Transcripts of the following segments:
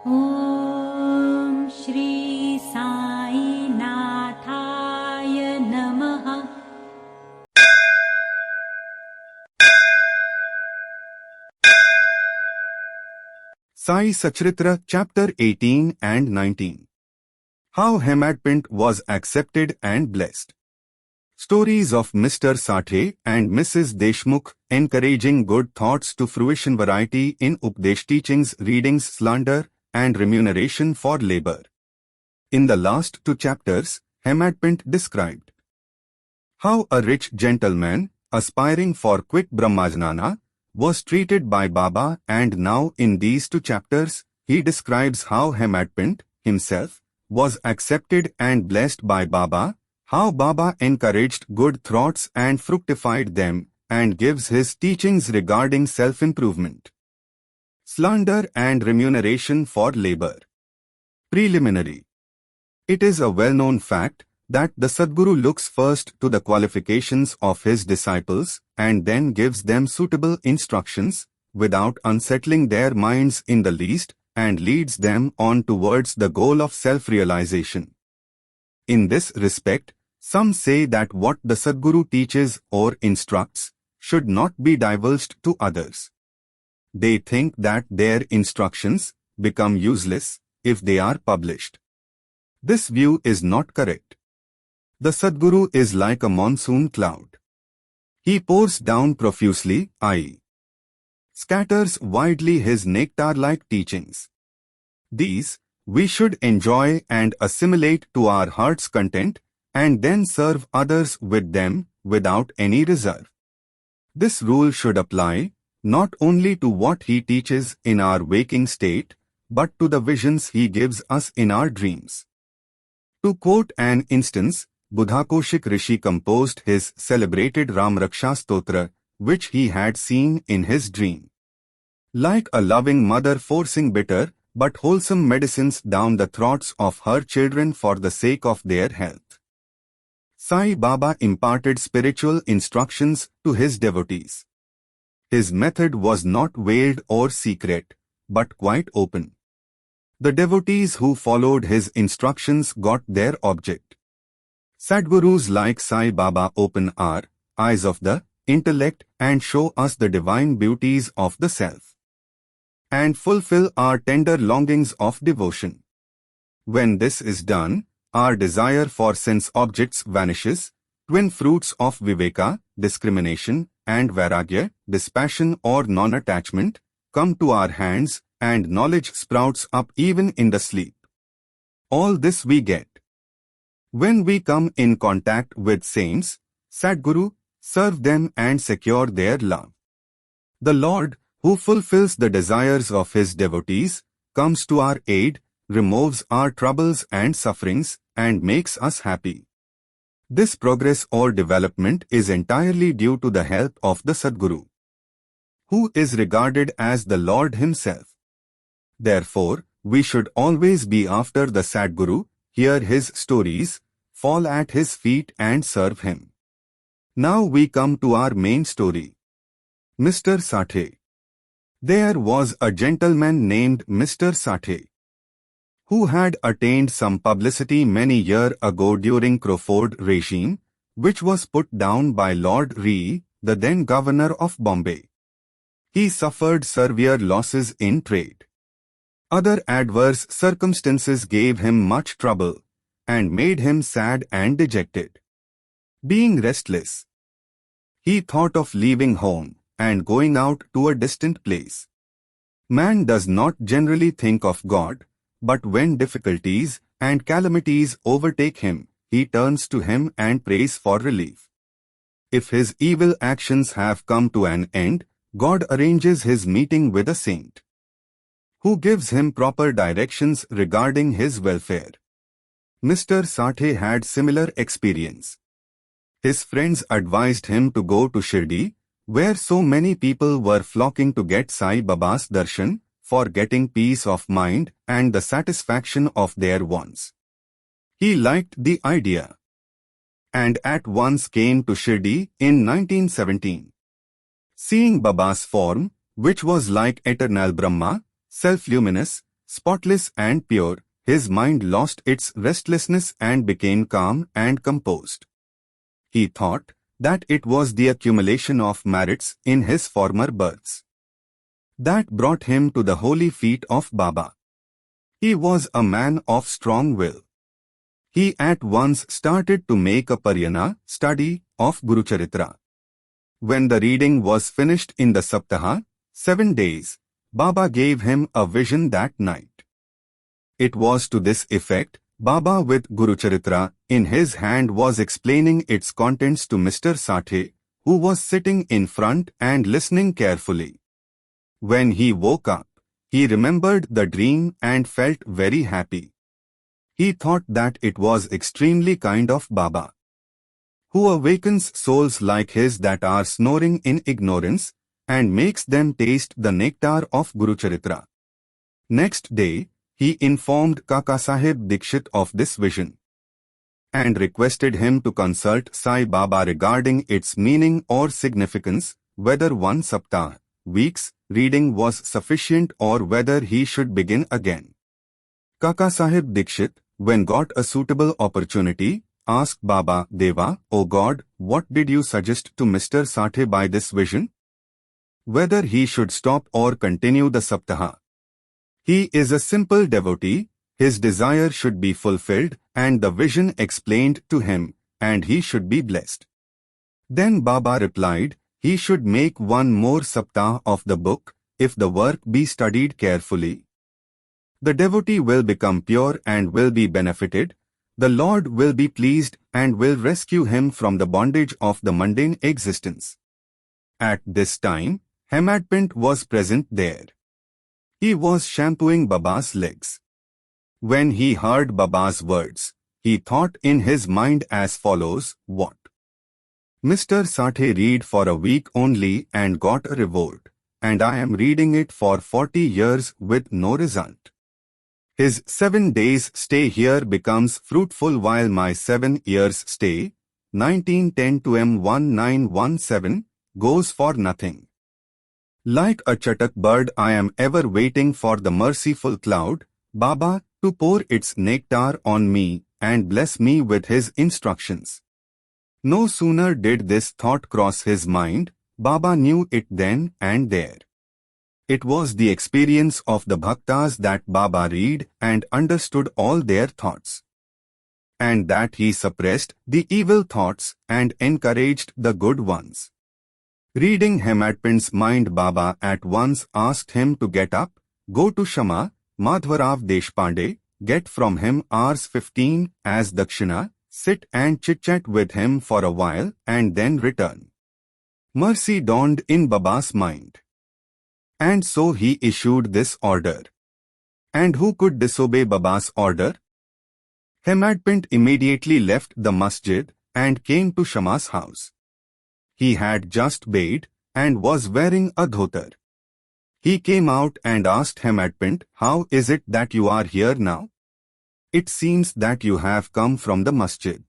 Om Shri Sai Nathaya Namaha. Sai Satcharitra, Chapter 18 and 19. How Hemadpant was accepted and blessed. Stories of Mr. Sathe and Mrs. Deshmukh encouraging good thoughts to fruition. Variety in Upadesh teachings, readings, slander, and remuneration for labor. In the last two chapters, Hemadpant described how a rich gentleman, aspiring for quick Brahmajnana, was treated by Baba, and now in these two chapters, he describes how Hemadpant himself was accepted and blessed by Baba, how Baba encouraged good thoughts and fructified them, and gives his teachings regarding self-improvement. Slander and remuneration for labor. Preliminary. It is a well-known fact that the Sadguru looks first to the qualifications of his disciples and then gives them suitable instructions without unsettling their minds in the least, and leads them on towards the goal of self-realization. In this respect, some say that what the Sadguru teaches or instructs should not be divulged to others. They think that their instructions become useless if they are published. This view is not correct. The Sadguru is like a monsoon cloud. He pours down profusely, i.e., scatters widely his nectar-like teachings. These we should enjoy and assimilate to our heart's content, and then serve others with them without any reserve. This rule should apply not only to what he teaches in our waking state, but to the visions he gives us in our dreams. To quote an instance, Buddhakoshik Rishi composed his celebrated Ram Raksha Stotra, which he had seen in his dream. Like a loving mother forcing bitter but wholesome medicines down the throats of her children for the sake of their health, Sai Baba imparted spiritual instructions to his devotees. His method was not veiled or secret, but quite open. The devotees who followed his instructions got their object. Sadgurus like Sai Baba open our eyes of the intellect and show us the divine beauties of the self, and fulfill our tender longings of devotion. When this is done, our desire for sense objects vanishes, twin fruits of viveka, discrimination, and vairagya, dispassion or non-attachment, come to our hands, and knowledge sprouts up even in the sleep. All this we get when we come in contact with saints, Sadguru, serve them and secure their love. The Lord, who fulfills the desires of his devotees, comes to our aid, removes our troubles and sufferings, and makes us happy. This progress or development is entirely due to the help of the Sadguru, who is regarded as the Lord himself. Therefore, we should always be after the Sadguru, hear his stories, fall at his feet and serve him. Now we come to our main story. Mr. Sathe. There was a gentleman named Mr. Sathe, who had attained some publicity many years ago during Crawford regime, which was put down by Lord Ree, the then governor of Bombay. He suffered severe losses in trade. Other adverse circumstances gave him much trouble, and made him sad and dejected. Being restless, he thought of leaving home and going out to a distant place. Man does not generally think of God, but when difficulties and calamities overtake him, he turns to him and prays for relief. If his evil actions have come to an end, God arranges his meeting with a saint, who gives him proper directions regarding his welfare. Mr. Sathe had similar experience. His friends advised him to go to Shirdi, where so many people were flocking to get Sai Baba's darshan, for getting peace of mind and the satisfaction of their wants. He liked the idea, and at once came to Shirdi in 1917. Seeing Baba's form, which was like eternal Brahma, self-luminous, spotless and pure, his mind lost its restlessness and became calm and composed. He thought that it was the accumulation of merits in his former births that brought him to the holy feet of Baba. He was a man of strong will. He at once started to make a parayana study of Guru-charitra. When the reading was finished in the Saptaha, 7 days, Baba gave him a vision that night. It was to this effect: Baba with Guru-charitra in his hand was explaining its contents to Mr. Sathe, who was sitting in front and listening carefully. When he woke up, he remembered the dream and felt very happy. He thought that it was extremely kind of Baba, who awakens souls like his that are snoring in ignorance and makes them taste the nectar of Guru-charitra. Next day, he informed Kakasaheb Dikshit of this vision and requested him to consult Sai Baba regarding its meaning or significance, whether one saptah, week's, reading was sufficient or whether he should begin again. Kakasaheb Dikshit, when got a suitable opportunity, asked Baba, Deva, O God, what did you suggest to Mr. Sathe by this vision? Whether he should stop or continue the saptaha. He is a simple devotee, his desire should be fulfilled and the vision explained to him, and he should be blessed. Then Baba replied, he should make one more saptah of the book, if the work be studied carefully. The devotee will become pure and will be benefited. The Lord will be pleased and will rescue him from the bondage of the mundane existence. At this time, Hemadpant was present there. He was shampooing Baba's legs. When he heard Baba's words, he thought in his mind as follows: what? Mr. Sathe read for a week only and got a reward, and I am reading it for 40 years with no result. His 7 days stay here becomes fruitful while my 7 years stay, 1910 to M1917, goes for nothing. Like a chatak bird I am ever waiting for the merciful cloud, Baba, to pour its nectar on me and bless me with his instructions. No sooner did this thought cross his mind, Baba knew it then and there. It was the experience of the bhaktas that Baba read and understood all their thoughts, and that he suppressed the evil thoughts and encouraged the good ones. Reading Hemadpant's mind, Baba at once asked him to get up, go to Shama, Madhvarav Deshpande, get from him Rs 15 as dakshina, sit and chit-chat with him for a while and then return. Mercy dawned in Baba's mind. And so he issued this order. And who could disobey Baba's order? Hemadpant immediately left the masjid and came to Shama's house. He had just bathed and was wearing a dhotar. He came out and asked Hemadpant, how is it that you are here now? It seems that you have come from the masjid.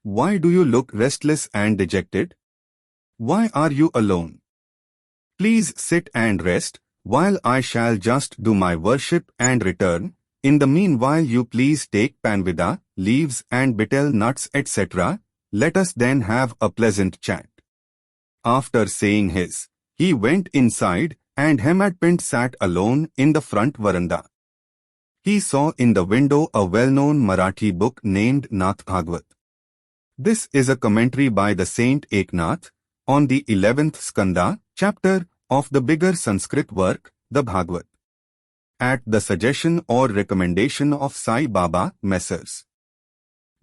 Why do you look restless and dejected? Why are you alone? Please sit and rest, while I shall just do my worship and return. In the meanwhile you please take panvida, leaves and betel nuts etc. Let us then have a pleasant chat. After saying his, he went inside and Hemadpant sat alone in the front veranda. He saw in the window a well-known Marathi book named Nath Bhagwat. This is a commentary by the Saint Eknath on the 11th Skanda, chapter of the bigger Sanskrit work, the Bhagwat. At the suggestion or recommendation of Sai Baba, Messrs.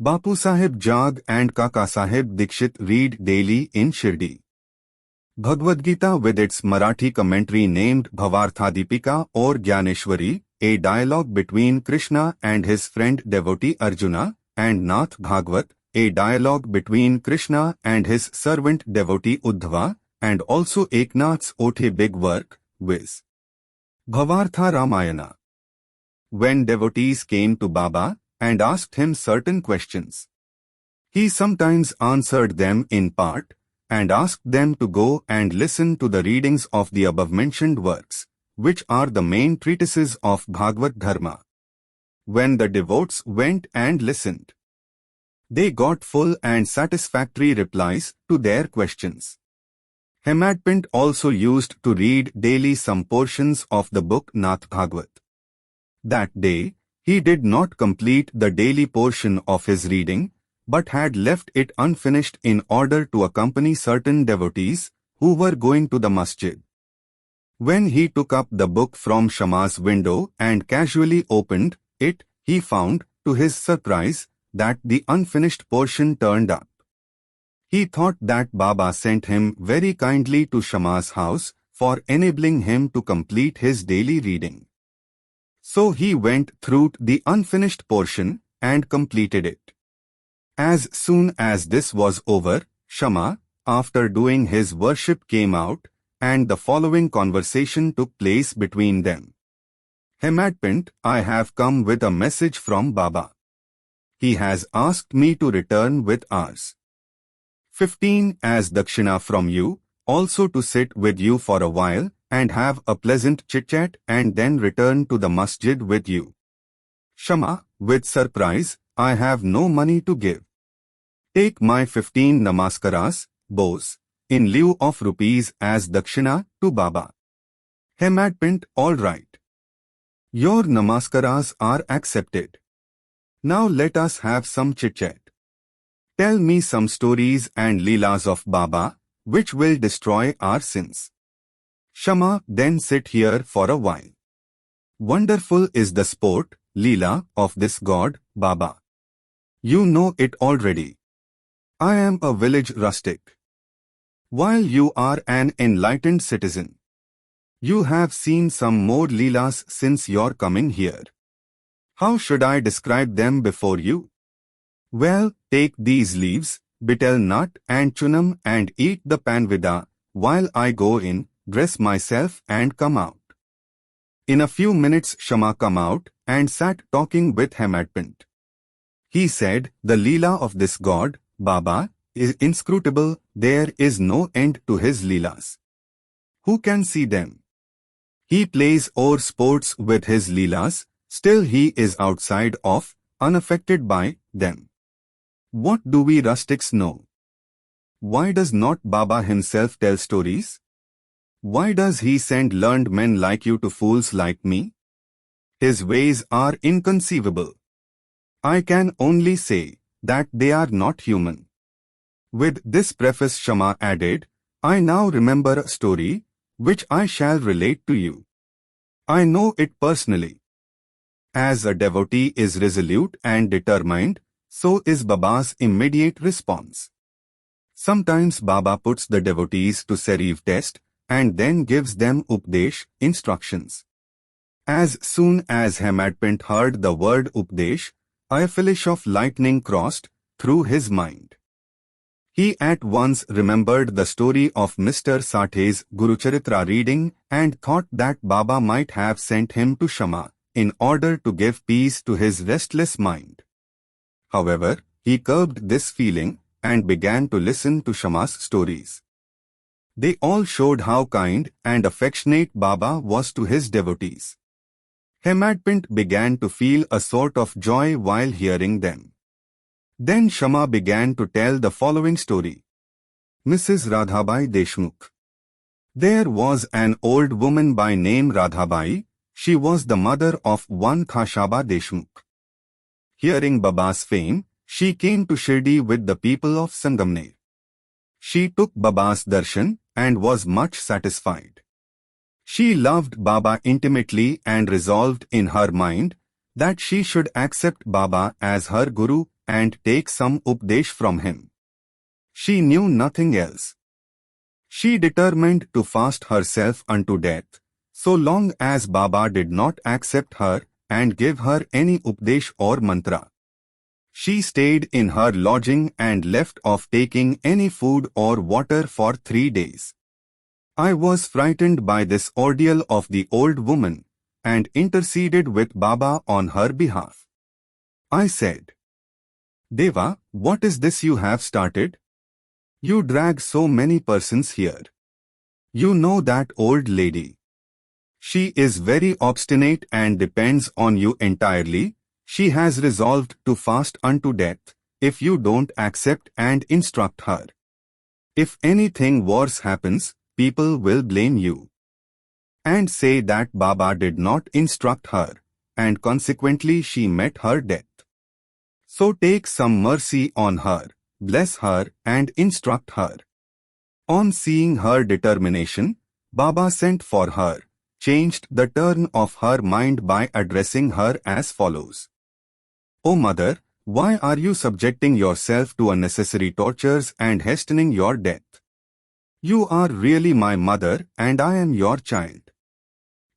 Bapu Sahib Jag and Kaka Sahib Dikshit read daily in Shirdi. Bhagavad Gita with its Marathi commentary named Bhavarthadipika or Gyaneshwari, a dialogue between Krishna and his friend devotee Arjuna, and Nath Bhagwat, a dialogue between Krishna and his servant devotee Uddhava, and also Eknath's Othe big work, viz. Bhavartha Ramayana. When devotees came to Baba and asked him certain questions, he sometimes answered them in part, and asked them to go and listen to the readings of the above-mentioned works, which are the main treatises of Bhagavad Dharma. When the devotees went and listened, they got full and satisfactory replies to their questions. Hemadpant also used to read daily some portions of the book Nath Bhagavat. That day, he did not complete the daily portion of his reading, but had left it unfinished in order to accompany certain devotees who were going to the masjid. When he took up the book from Shama's window and casually opened it, he found, to his surprise, that the unfinished portion turned up. He thought that Baba sent him very kindly to Shama's house for enabling him to complete his daily reading. So he went through the unfinished portion and completed it. As soon as this was over, Shama, after doing his worship, came out, and the following conversation took place between them. Hemadpant, I have come with a message from Baba. He has asked me to return with ours 15 as dakshina from you, also to sit with you for a while and have a pleasant chit-chat and then return to the masjid with you. Shama, with surprise, I have no money to give. Take my 15 namaskaras, bows, in lieu of rupees as dakshina to Baba. Hemadpant, all right. Your namaskaras are accepted. Now let us have some chit-chat. Tell me some stories and leelas of Baba, which will destroy our sins. Shama, then sit here for a while. Wonderful is the sport, leela, of this god, Baba. You know it already. I am a village rustic, while you are an enlightened citizen. You have seen some more leelas since your coming here. How should I describe them before you? Well, take these leaves, betel nut and chunam and eat the panvida, while I go in, dress myself and come out. In a few minutes Shama come out and sat talking with Hemadpant. He said, the leela of this god, Baba, is inscrutable, there is no end to his leelas. Who can see them? He plays or sports with his leelas, still he is outside of, unaffected by, them. What do we rustics know? Why does not Baba himself tell stories? Why does he send learned men like you to fools like me? His ways are inconceivable. I can only say that they are not human. With this preface Shama added, I now remember a story, which I shall relate to you. I know it personally. As a devotee is resolute and determined, so is Baba's immediate response. Sometimes Baba puts the devotees to serive test and then gives them Upadesh, instructions. As soon as Hemadpant heard the word Upadesh, a flash of lightning crossed through his mind. He at once remembered the story of Mr. Sathe's Guru-charitra reading and thought that Baba might have sent him to Shama in order to give peace to his restless mind. However, he curbed this feeling and began to listen to Shama's stories. They all showed how kind and affectionate Baba was to his devotees. Hemadpant began to feel a sort of joy while hearing them. Then Shama began to tell the following story. Mrs. Radhabai Deshmukh. There was an old woman by name Radhabai. She was the mother of one Khashaba Deshmukh. Hearing Baba's fame, she came to Shirdi with the people of Sangamner. She took Baba's darshan and was much satisfied. She loved Baba intimately and resolved in her mind that she should accept Baba as her Guru and take some Upadesh from him. She knew nothing else. She determined to fast herself unto death, so long as Baba did not accept her and give her any Upadesh or mantra. She stayed in her lodging and left off taking any food or water for 3 days. I was frightened by this ordeal of the old woman and interceded with Baba on her behalf. I said, Deva, what is this you have started? You drag so many persons here. You know that old lady. She is very obstinate and depends on you entirely. She has resolved to fast unto death, if you don't accept and instruct her. If anything worse happens, people will blame you and say that Baba did not instruct her, and consequently she met her death. So take some mercy on her, bless her and instruct her. On seeing her determination, Baba sent for her, changed the turn of her mind by addressing her as follows. O mother, why are you subjecting yourself to unnecessary tortures and hastening your death? You are really my mother and I am your child.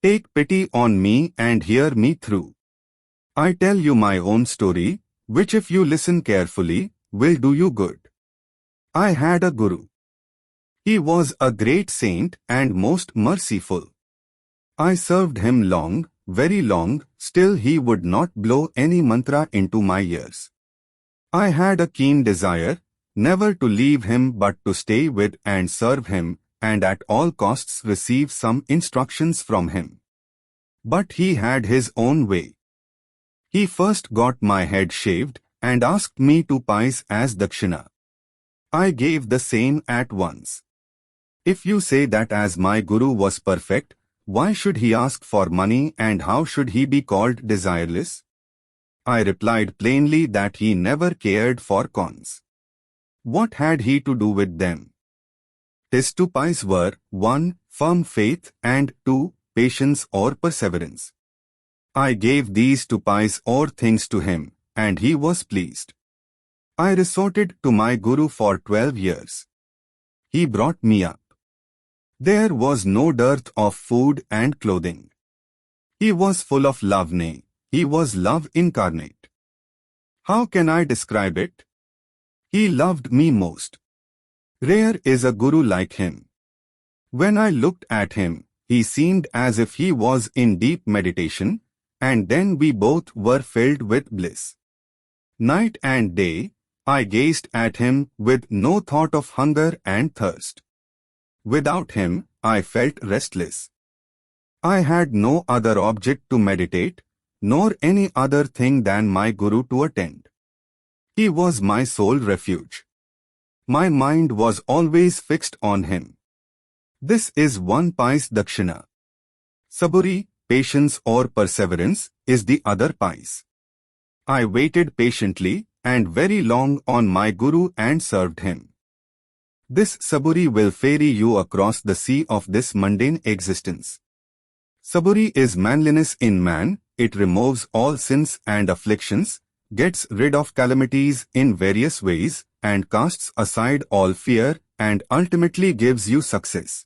Take pity on me and hear me through. I tell you my own story, which if you listen carefully, will do you good. I had a Guru. He was a great saint and most merciful. I served him long, very long, still he would not blow any mantra into my ears. I had a keen desire, never to leave him but to stay with and serve him, and at all costs receive some instructions from him. But he had his own way. He first got my head shaved and asked me 2 pice as dakshina. I gave the same at once. If you say that as my Guru was perfect, why should he ask for money and how should he be called desireless? I replied plainly that he never cared for cons. What had he to do with them? His 2 pies were 1. Firm faith and 2. Patience or perseverance. I gave these 2 pies or things to him, and he was pleased. I resorted to my Guru for 12 years. He brought me up. There was no dearth of food and clothing. He was full of love, nay, he was love incarnate. How can I describe it? He loved me most. Rare is a Guru like him. When I looked at him, he seemed as if he was in deep meditation, and then we both were filled with bliss. Night and day, I gazed at him with no thought of hunger and thirst. Without him, I felt restless. I had no other object to meditate, nor any other thing than my Guru to attend. He was my sole refuge. My mind was always fixed on him. This is 1 pice dakshina. Saburi, patience or perseverance, is the other pice. I waited patiently and very long on my Guru and served him. This Saburi will ferry you across the sea of this mundane existence. Saburi is manliness in man, it removes all sins and afflictions, gets rid of calamities in various ways, and casts aside all fear, and ultimately gives you success.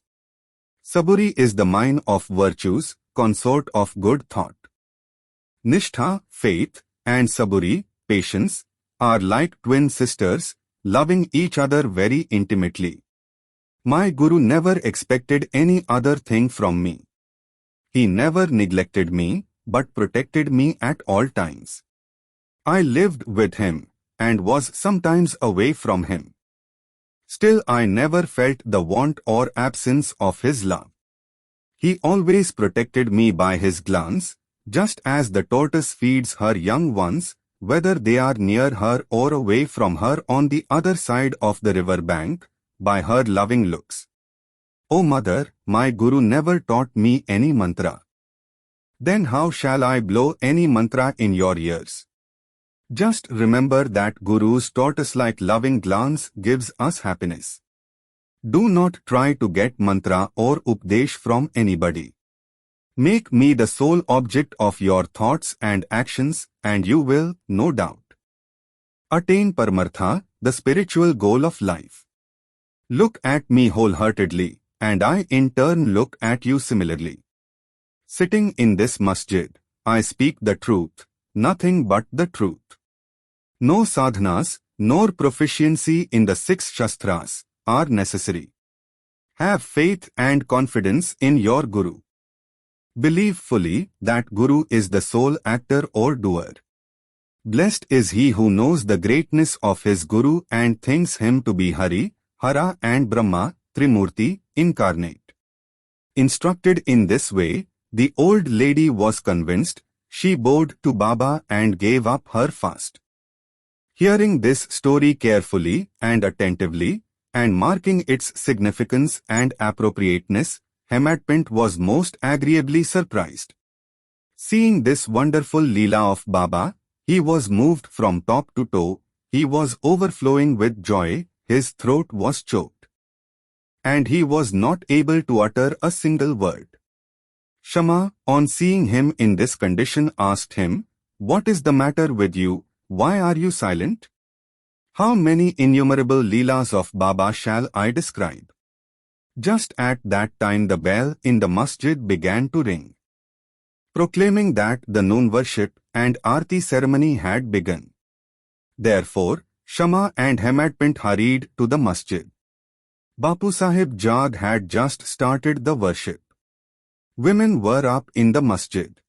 Saburi is the mine of virtues, consort of good thought. Nishtha, faith, and Saburi, patience, are like twin sisters, loving each other very intimately. My Guru never expected any other thing from me. He never neglected me, but protected me at all times. I lived with him, and was sometimes away from him. Still I never felt the want or absence of his love. He always protected me by his glance, just as the tortoise feeds her young ones, whether they are near her or away from her on the other side of the river bank, by her loving looks. O mother, my Guru never taught me any mantra. Then how shall I blow any mantra in your ears? Just remember that Guru's tortoise-like loving glance gives us happiness. Do not try to get mantra or Upadesh from anybody. Make me the sole object of your thoughts and actions, and you will, no doubt, attain Paramartha, the spiritual goal of life. Look at me wholeheartedly, and I in turn look at you similarly. Sitting in this masjid, I speak the truth, nothing but the truth. No sadhanas, nor proficiency in the 6 shastras, are necessary. Have faith and confidence in your Guru. Believe fully that Guru is the sole actor or doer. Blessed is he who knows the greatness of his Guru and thinks him to be Hari, Hara and Brahma, Trimurti, incarnate. Instructed in this way, the old lady was convinced. She bowed to Baba and gave up her fast. Hearing this story carefully and attentively, and marking its significance and appropriateness, Hemadpant was most agreeably surprised. Seeing this wonderful Leela of Baba, he was moved from top to toe. He was overflowing with joy, his throat was choked, and he was not able to utter a single word. Shama, on seeing him in this condition, asked him, "What is the matter with you? Why are you silent? How many innumerable Leelas of Baba shall I describe?" Just at that time the bell in the masjid began to ring, proclaiming that the noon worship and Aarti ceremony had begun. Therefore, Shama and Hemadpant hurried to the masjid. Bapu Sahib Jag had just started the worship. Women were up in the masjid,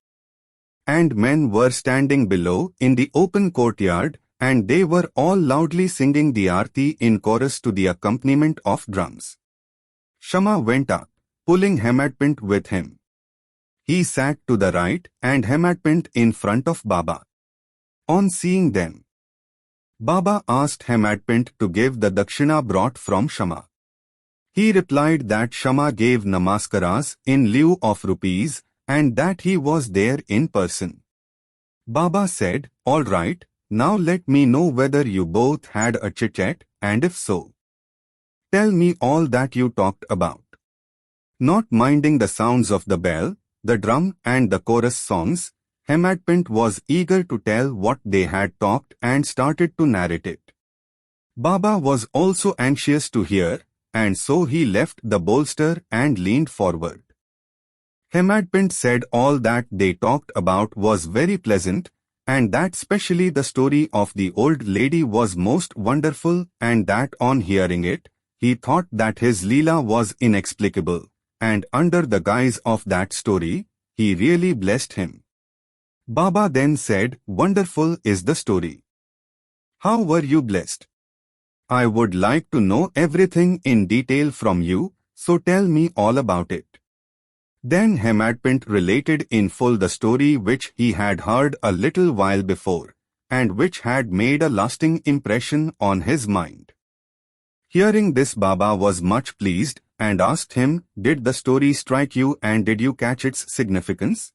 and men were standing below in the open courtyard, and they were all loudly singing the Aarti in chorus to the accompaniment of drums. Shama went up, pulling Hemadpant with him. He sat to the right and Hemadpant in front of Baba. On seeing them, Baba asked Hemadpant to give the dakshina brought from Shama. He replied that Shama gave namaskaras in lieu of rupees and that he was there in person. Baba said, "All right, now let me know whether you both had a chit-chat, and if so, tell me all that you talked about." Not minding the sounds of the bell, the drum and the chorus songs, Hemadpant was eager to tell what they had talked and started to narrate it. Baba was also anxious to hear, and so he left the bolster and leaned forward. Hemadpant said all that they talked about was very pleasant, and that specially the story of the old lady was most wonderful, and that on hearing it, he thought that his Leela was inexplicable, and under the guise of that story, he really blessed him. Baba then said, "Wonderful is the story. How were you blessed? I would like to know everything in detail from you, so tell me all about it." Then Hemadpant related in full the story which he had heard a little while before, and which had made a lasting impression on his mind. Hearing this, Baba was much pleased and asked him, "Did the story strike you and did you catch its significance?"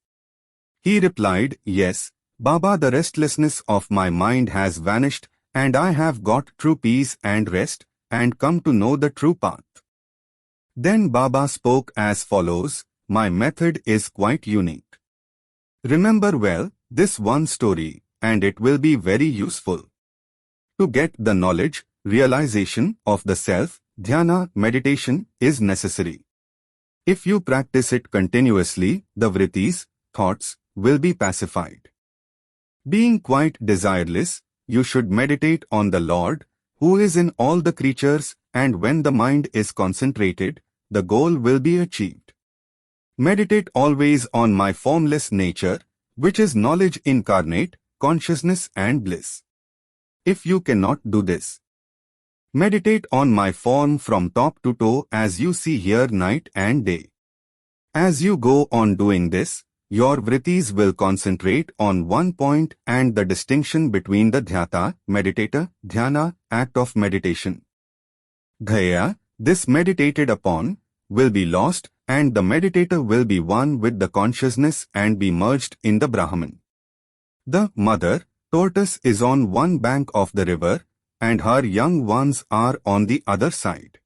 He replied, "Yes, Baba, the restlessness of my mind has vanished, and I have got true peace and rest, and come to know the true path." Then Baba spoke as follows, "My method is quite unique. Remember well this one story, and it will be very useful. To get the knowledge, realization of the self, dhyana, meditation, is necessary. If you practice it continuously, the vrittis, thoughts, will be pacified. Being quite desireless, you should meditate on the Lord, who is in all the creatures, and when the mind is concentrated, the goal will be achieved. Meditate always on my formless nature, which is knowledge incarnate, consciousness and bliss. If you cannot do this, meditate on my form from top to toe as you see here night and day. As you go on doing this, your vrittis will concentrate on one point, and the distinction between the dhyata, meditator, dhyana, act of meditation, dhaya, this meditated upon, will be lost, and the meditator will be one with the consciousness and be merged in the Brahman. The mother tortoise is on one bank of the river, and her young ones are on the other side.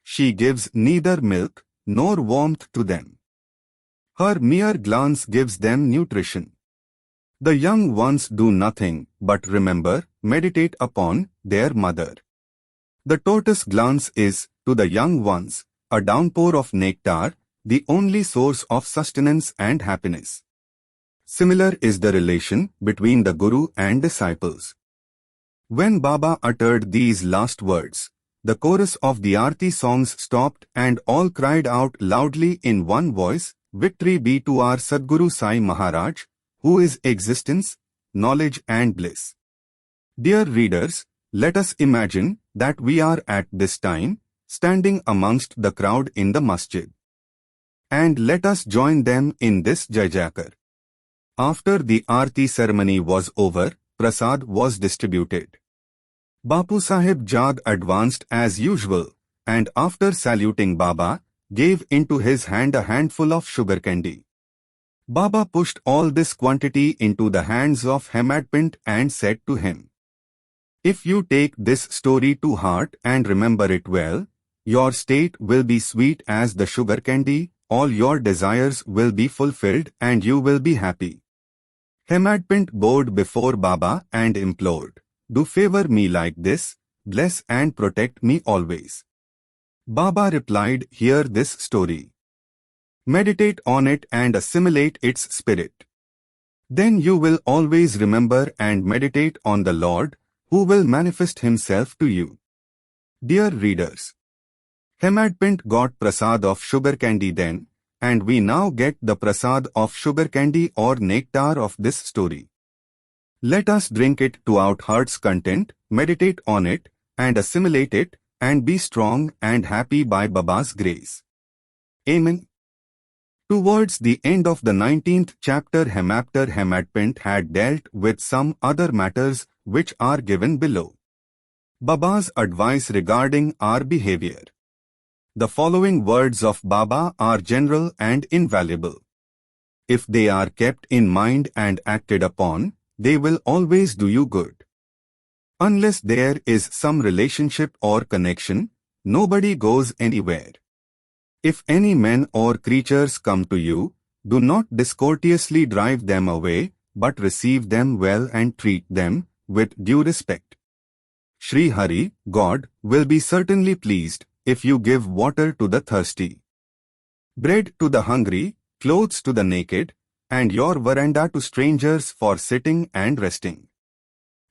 She gives neither milk nor warmth to them. Her mere glance gives them nutrition. The young ones do nothing but remember, meditate upon their mother. The tortoise glance is, to the young ones, a downpour of nectar, the only source of sustenance and happiness. Similar is the relation between the Guru and disciples. When Baba uttered these last words, the chorus of the Aarti songs stopped and all cried out loudly in one voice, "Victory be to our Sadguru Sai Maharaj, who is existence, knowledge and bliss." Dear readers, let us imagine that we are at this time standing amongst the crowd in the masjid. and let us join them in this Jaijakar. After the Aarti ceremony was over, Prasad was distributed. Bapu Sahib Jag advanced as usual, and after saluting Baba, gave into his hand a handful of sugar candy. Baba pushed all this quantity into the hands of Hemadpant and said to him, "If you take this story to heart and remember it well, your state will be sweet as the sugar candy, all your desires will be fulfilled and you will be happy." Hemadpant bowed before Baba and implored, "Do favor me like this, bless and protect me always." Baba replied, "Hear this story. Meditate on it and assimilate its spirit. Then you will always remember and meditate on the Lord, who will manifest himself to you." Dear readers, Hemadpant got prasad of sugar candy then, and we now get the prasad of sugar candy or nectar of this story. Let us drink it to our heart's content, meditate on it, and assimilate it, and be strong and happy by Baba's grace. Amen. Towards the end of the 19th chapter, Hemadpant had dealt with some other matters which are given below. Baba's advice regarding our behavior. The following words of Baba are general and invaluable. If they are kept in mind and acted upon, they will always do you good. Unless there is some relationship or connection, nobody goes anywhere. If any men or creatures come to you, do not discourteously drive them away, but receive them well and treat them with due respect. Shri Hari, God, will be certainly pleased if you give water to the thirsty, bread to the hungry, clothes to the naked, and your veranda to strangers for sitting and resting.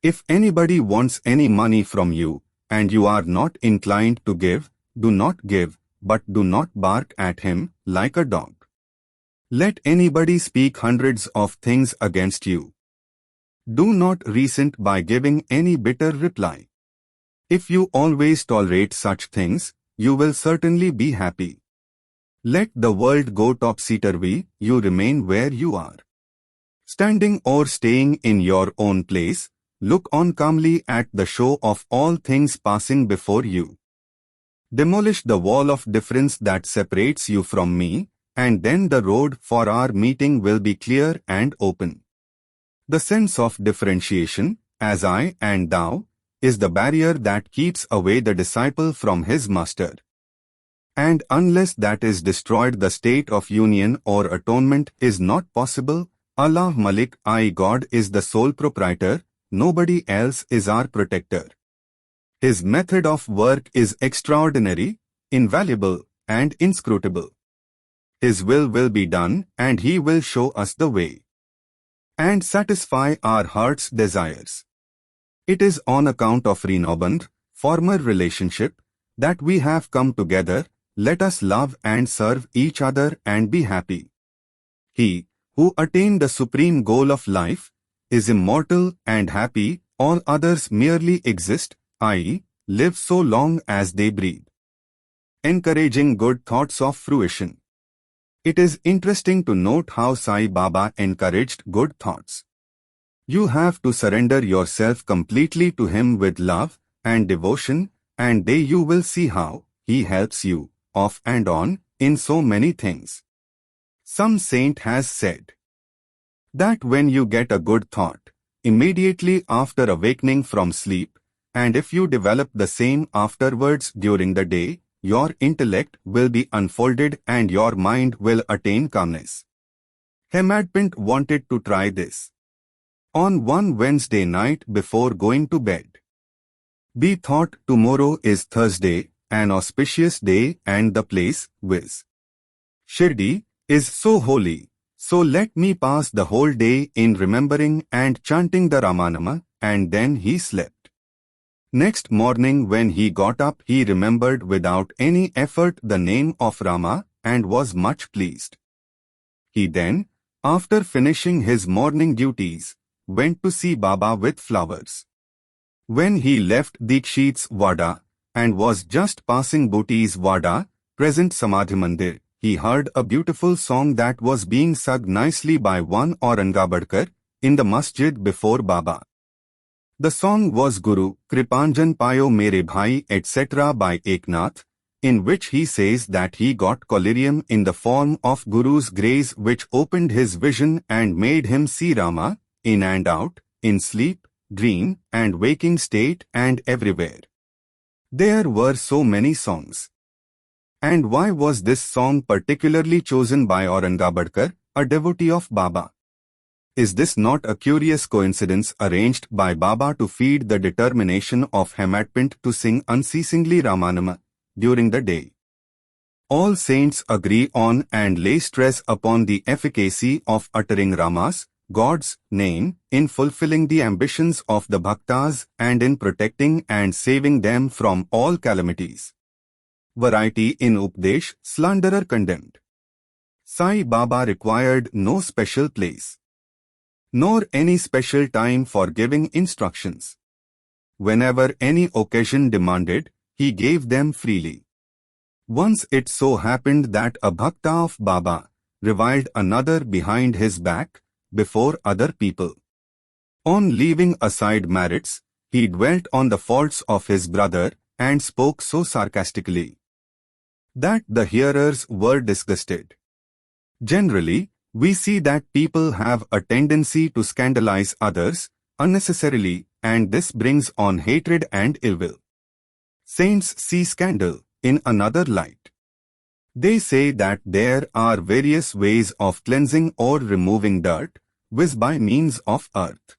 If anybody wants any money from you, and you are not inclined to give, do not give, but do not bark at him like a dog. Let anybody speak hundreds of things against you. Do not resent by giving any bitter reply. If you always tolerate such things, you will certainly be happy. Let the world go topsy-turvy, you remain where you are. Standing or staying in your own place, look on calmly at the show of all things passing before you. Demolish the wall of difference that separates you from me, and then the road for our meeting will be clear and open. The sense of differentiation, as I and thou, is the barrier that keeps away the disciple from his master. And unless that is destroyed, the state of union or atonement is not possible. Allah Malik, I God, is the sole proprietor, nobody else is our protector. His method of work is extraordinary, invaluable, and inscrutable. His will be done, and he will show us the way and satisfy our heart's desires. It is on account of renoband, former relationship, that we have come together. Let us love and serve each other and be happy. He who attained the supreme goal of life is immortal and happy. All others merely exist, i.e., live so long as they breathe. Encouraging good thoughts of fruition. It is interesting to note how Sai Baba encouraged good thoughts. You have to surrender yourself completely to him with love and devotion, and then you will see how he helps you, off and on, in so many things. Some saint has said that when you get a good thought, immediately after awakening from sleep, and if you develop the same afterwards during the day, your intellect will be unfolded and your mind will attain calmness. Hemadpant wanted to try this on one Wednesday night before going to bed. Be thought tomorrow is Thursday, an auspicious day, and the place, viz. Shirdi, is so holy, so let me pass the whole day in remembering and chanting the Ramanama, and then he slept. Next morning when he got up, he remembered without any effort the name of Rama and was much pleased. He then, after finishing his morning duties, went to see Baba with flowers. When he left Dikshit's Wada and was just passing Booty's Wada, present Samadhi Mandir, he heard a beautiful song that was being sung nicely by one Aurangabadkar in the masjid before Baba. The song was Guru, Kripanjan Payo Mere Bhai etc. by Eknath, in which he says that he got collyrium in the form of Guru's grace, which opened his vision and made him see Rama, in and out, in sleep, dream and waking state and everywhere. There were so many songs. And why was this song particularly chosen by Aurangabadkar, a devotee of Baba? Is this not a curious coincidence arranged by Baba to feed the determination of Hemadpant to sing unceasingly Ramanama during the day? All saints agree on and lay stress upon the efficacy of uttering Rama's, God's, name in fulfilling the ambitions of the bhaktas and in protecting and saving them from all calamities. Variety in Upadesh, slanderer condemned. Sai Baba required no special place, nor any special time for giving instructions. Whenever any occasion demanded, he gave them freely. Once it so happened that a bhakta of Baba reviled another behind his back, before other people. On leaving aside merits, he dwelt on the faults of his brother and spoke so sarcastically that the hearers were disgusted. Generally, we see that people have a tendency to scandalize others unnecessarily, and this brings on hatred and ill will. Saints see scandal in another light. They say that there are various ways of cleansing or removing dirt, viz. By means of earth,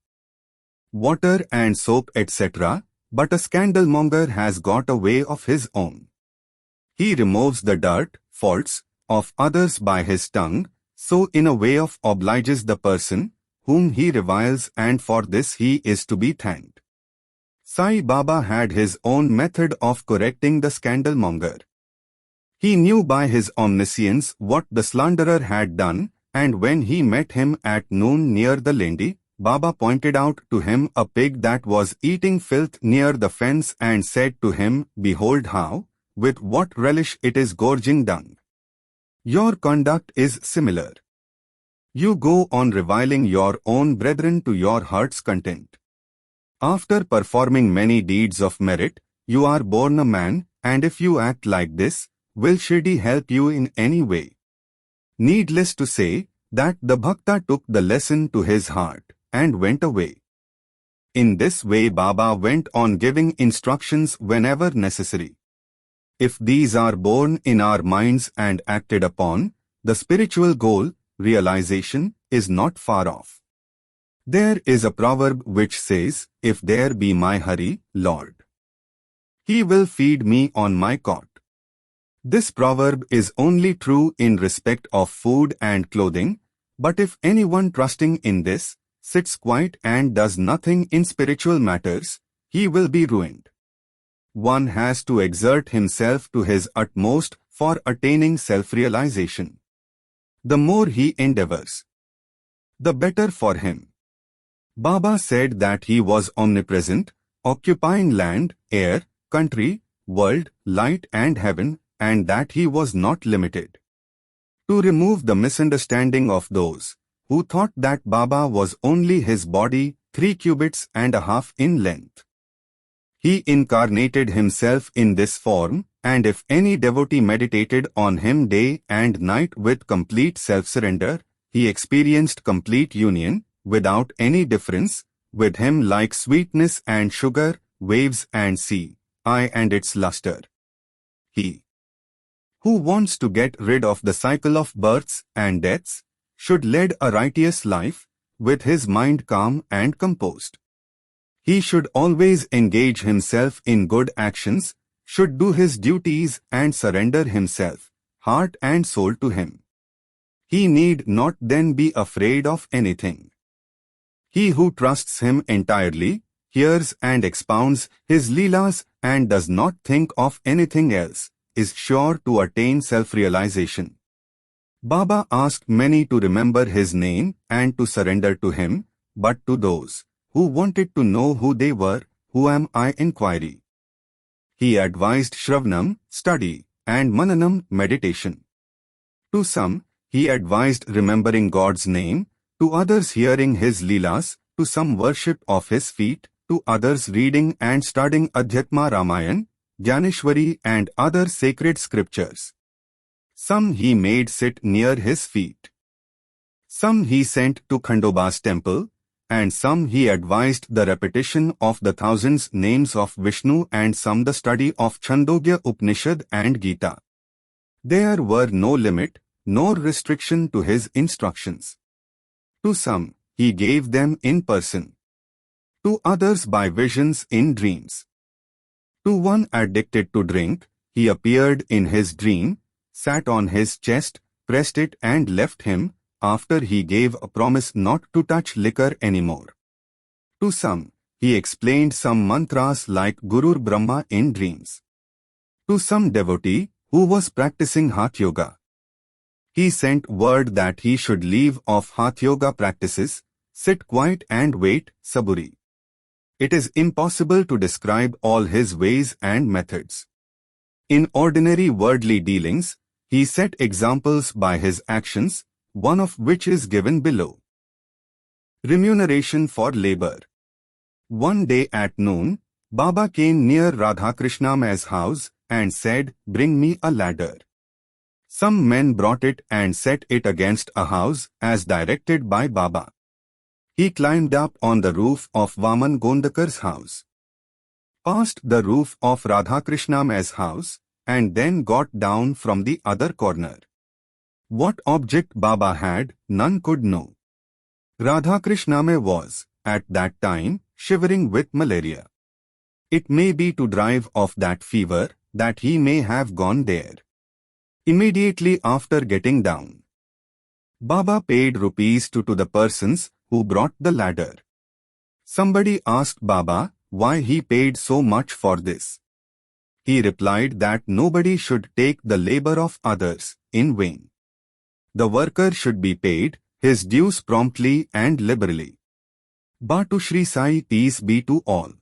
water and soap etc., but a scandalmonger has got a way of his own. He removes the dirt, faults, of others by his tongue, so in a way of obliges the person whom he reviles, and for this he is to be thanked. Sai Baba had his own method of correcting the scandalmonger. He knew by his omniscience what the slanderer had done, and when he met him at noon near the Lendi, Baba pointed out to him a pig that was eating filth near the fence and said to him, "Behold how, with what relish it is gorging dung. Your conduct is similar. You go on reviling your own brethren to your heart's content. After performing many deeds of merit, you are born a man, and if you act like this, will Shirdi help you in any way?" Needless to say, that the bhakta took the lesson to his heart and went away. In this way Baba went on giving instructions whenever necessary. If these are born in our minds and acted upon, the spiritual goal, realization, is not far off. There is a proverb which says, "If there be my Hari, Lord, he will feed me on my cot." This proverb is only true in respect of food and clothing, but if anyone trusting in this sits quiet and does nothing in spiritual matters, he will be ruined. One has to exert himself to his utmost for attaining self-realization. The more he endeavors, the better for him. Baba said that he was omnipresent, occupying land, air, country, world, light and heaven, and that he was not limited. To remove the misunderstanding of those who thought that Baba was only his body 3 cubits and a half in length, he incarnated himself in this form, and if any devotee meditated on him day and night with complete self-surrender, he experienced complete union, without any difference, with him like sweetness and sugar, waves and sea, eye and its luster. He who wants to get rid of the cycle of births and deaths should lead a righteous life, with his mind calm and composed. He should always engage himself in good actions, should do his duties and surrender himself, heart and soul to him. He need not then be afraid of anything. He who trusts him entirely, hears and expounds his leelas and does not think of anything else, is sure to attain self-realization. Baba asked many to remember his name and to surrender to him, but to those who wanted to know who they were, "Who am I?" inquiry, he advised Shravanam, study, and Mananam, meditation. To some, he advised remembering God's name, to others hearing his leelas, to some worship of his feet, to others reading and studying Adhyatma Ramayan, Jnaneshwari and other sacred scriptures. Some he made sit near his feet. Some he sent to Khandoba's temple, and some he advised the repetition of the thousands names of Vishnu and some the study of Chandogya Upanishad and Gita. There were no limit, nor restriction to his instructions. To some, he gave them in person. To others by visions in dreams. To one addicted to drink, he appeared in his dream, sat on his chest, pressed it and left him, after he gave a promise not to touch liquor anymore. To some, he explained some mantras like Guru Brahma in dreams. To some devotee, who was practicing Hatha Yoga, he sent word that he should leave off Hatha Yoga practices, sit quiet and wait, Saburi. It is impossible to describe all his ways and methods. In ordinary worldly dealings, he set examples by his actions, one of which is given below. Remuneration for labor. One day at noon, Baba came near Radhakrishna's house and said, "Bring me a ladder." Some men brought it and set it against a house as directed by Baba. He climbed up on the roof of Vaman Gondakar's house, passed the roof of Radhakrishna's house, and then got down from the other corner. What object Baba had, none could know. Radhakrishna was, at that time, shivering with malaria. It may be to drive off that fever, that he may have gone there. Immediately after getting down, Baba paid rupees to the persons who brought the ladder. Somebody asked Baba why he paid so much for this. He replied that nobody should take the labor of others in vain. The worker should be paid his dues promptly and liberally. Batu Shri Sai, peace be to all.